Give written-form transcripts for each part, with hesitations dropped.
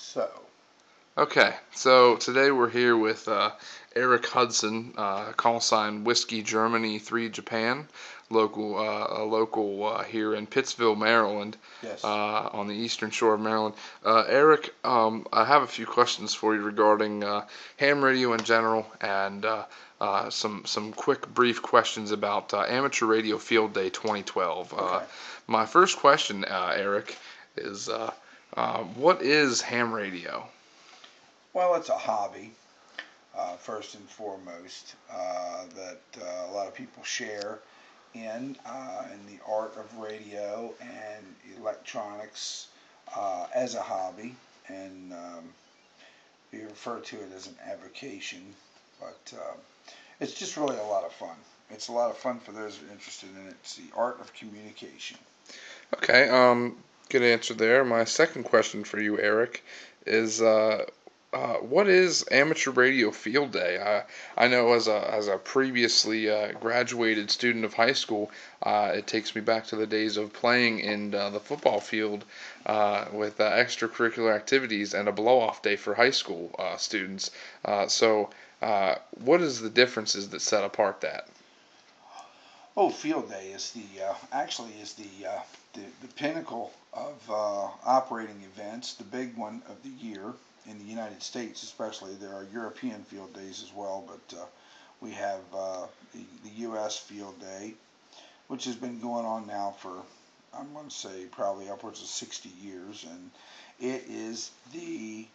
So, Okay, so today we're here with Eric Hudson, call sign Whiskey Germany 3 Japan, a local here in Pittsville, Maryland, yes. on the eastern shore of Maryland. Eric, I have a few questions for you regarding ham radio in general and some quick, brief questions about Amateur Radio Field Day 2012. Okay. My first question, Eric, is what is ham radio? Well, it's a hobby, first and foremost, that a lot of people share in the art of radio and electronics as a hobby. And we refer to it as an avocation, but it's just really a lot of fun. It's a lot of fun for those who are interested in it. It's the art of communication. Okay, good answer there. My second question for you, Eric, is what is Amateur Radio Field Day? I know as a previously graduated student of high school, it takes me back to the days of playing in the football field with extracurricular activities and a blow-off day for high school students. What is the differences that set apart that? Oh, Field Day is the pinnacle of operating events, the big one of the year in the United States, especially. There are European field days as well, but we have the U.S. Field Day, which has been going on now for, I'm going to say, probably upwards of 60 years, and it is the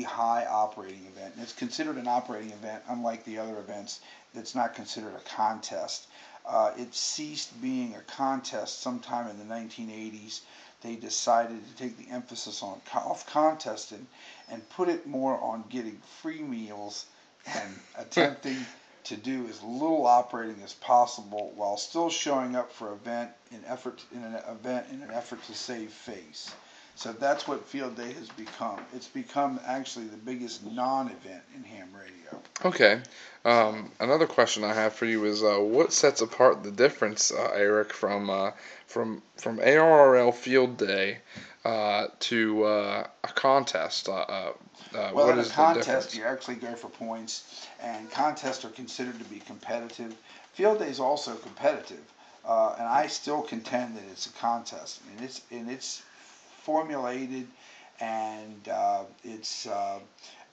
high operating event. And it's considered an operating event, unlike the other events. It's not considered a contest. It ceased being a contest sometime in the 1980s. They decided to take the emphasis off contesting and put it more on getting free meals and attempting to do as little operating as possible while still showing up for an event in an effort to save face. So that's what Field Day has become. It's become actually the biggest non-event in ham radio. Okay. So, Another question I have for you is what sets apart the difference, Eric, from ARRL Field Day to a contest? well, What in a is the contest, difference? you actually go for points, and contests are considered to be competitive. Field Day is also competitive, and I still contend that it's a contest, and it's formulated and it's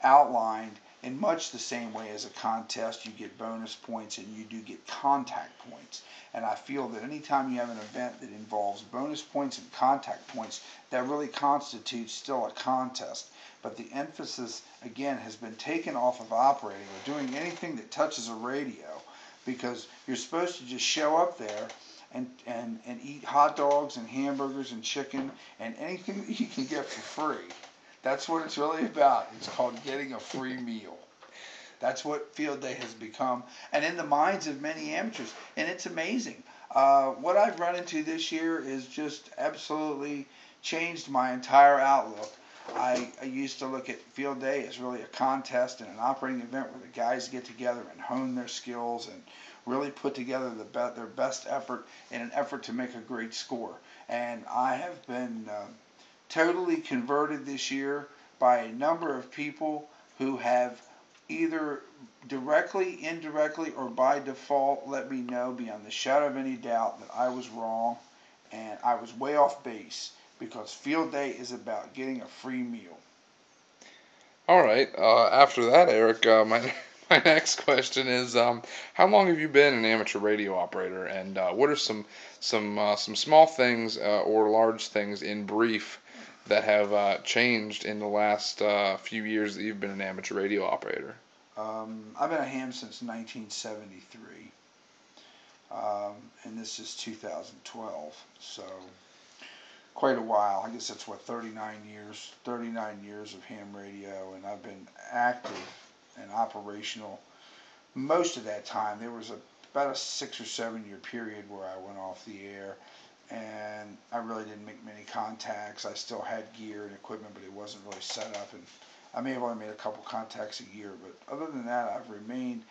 outlined in much the same way as a contest. You get bonus points and you do get contact points. And I feel that anytime you have an event that involves bonus points and contact points, that really constitutes still a contest. But the emphasis, again, has been taken off of operating or doing anything that touches a radio, because you're supposed to just show up there and eat hot dogs and hamburgers and chicken and anything that you can get for free. That's what it's really about. It's called getting a free meal. That's what Field Day has become, and in the minds of many amateurs, and it's amazing. What I've run into this year is just absolutely changed my entire outlook. I used to look at Field Day as really a contest and an operating event where the guys get together and hone their skills and really put together their best effort in an effort to make a great score. And I have been totally converted this year by a number of people who have either directly, indirectly, or by default let me know beyond the shadow of any doubt that I was wrong and I was way off base, because Field Day is about getting a free meal. All right. After that, Eric, my my next question is, how long have you been an amateur radio operator, and what are some small things or large things in brief that have changed in the last few years that you've been an amateur radio operator? I've been a ham since 1973, and this is 2012, so quite a while. I guess that's what, 39 years of ham radio, and I've been active and operational most of that time. There was about a 6 or 7 year period where I went off the air, and I really didn't make many contacts. I still had gear and equipment, but it wasn't really set up, and I may have only made a couple contacts a year. But other than that, I've remained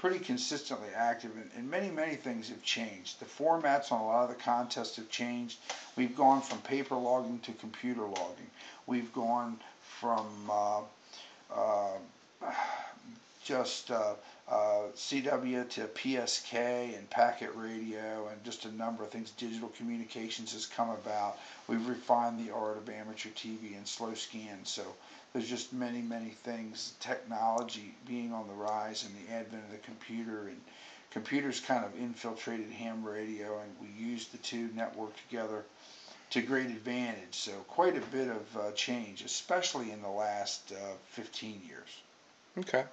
pretty consistently active, and many things have changed. The formats on a lot of the contests have changed. We've gone from paper logging to computer logging. We've gone from just CW to PSK and packet radio, and just a number of things. Digital communications has come about. We've refined the art of amateur TV and slow scan. So there's just many things. Technology being on the rise, and the advent of the computer, and computers kind of infiltrated ham radio, and we use the two network together to great advantage. So quite a bit of change, especially in the last 15 years. Okay.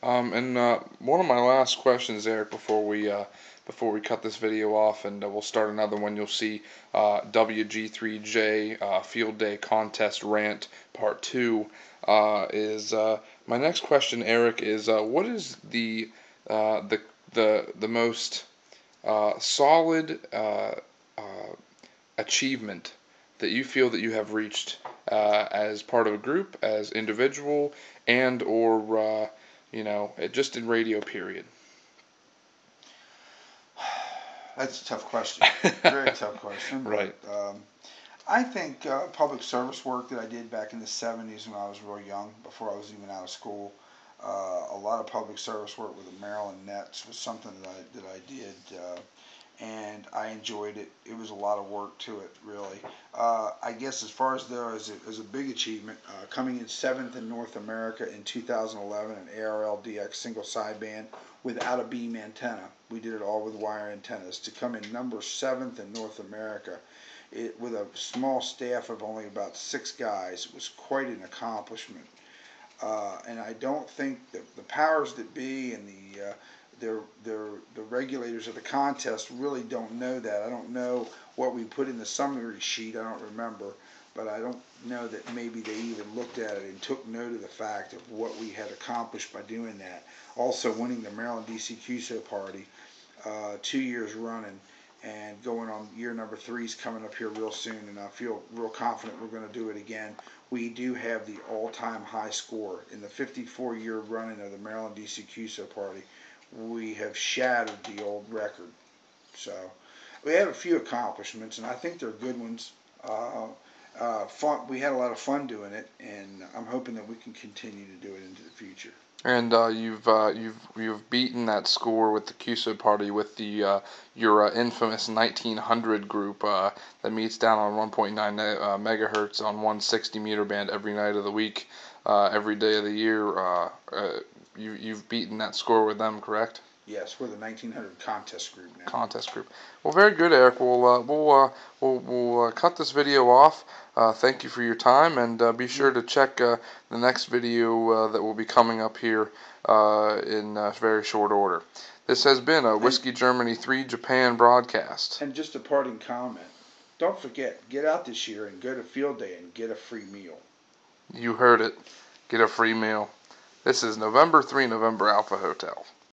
And one of my last questions, Eric, before we cut this video off, and we'll start another one. You'll see WG3J Field Day Contest Rant Part 2. Is my next question, Eric, is what is the most solid achievement that you feel that you have reached as part of a group, as individual, and or just in radio period? That's a tough question. Very tough question. Right. But, I think public service work that I did back in the 70s when I was real young, before I was even out of school, a lot of public service work with the Maryland Nets was something that I did, and I enjoyed it. It was a lot of work to it, really. I guess as far as there as a big achievement, coming in 7th in North America in 2011, an ARL DX single sideband without a beam antenna. We did it all with wire antennas. To come in number 7th in North America, with a small staff of only about 6 guys, was quite an accomplishment. And I don't think that the powers that be and the regulators of the contest really don't know that. I don't know what we put in the summary sheet. I don't remember, but I don't know that maybe they even looked at it and took note of the fact of what we had accomplished by doing that. Also winning the Maryland DCQSO party 2 years running, and going on year number 3 is coming up here real soon, and I feel real confident we're going to do it again. We do have the all-time high score in the 54-year running of the Maryland DCQSO party. We have shattered the old record. So we have a few accomplishments, and I think they're good ones. Fun. We had a lot of fun doing it, and I'm hoping that we can continue to do it into the future. And you've beaten that score with the QSO party with the your infamous 1900 group that meets down on 1.9 megahertz on 160 meter band every night of the week, every day of the year. You've beaten that score with them, correct? Yes, we're the 1900 contest group now. Contest group. Well, very good, Eric. We'll cut this video off. Thank you for your time, and be sure to check the next video that will be coming up here in very short order. This has been a Whiskey Germany 3 Japan broadcast. And just a parting comment. Don't forget, get out this year and go to Field Day and get a free meal. You heard it. Get a free meal. This is November 3, November Alpha Hotel.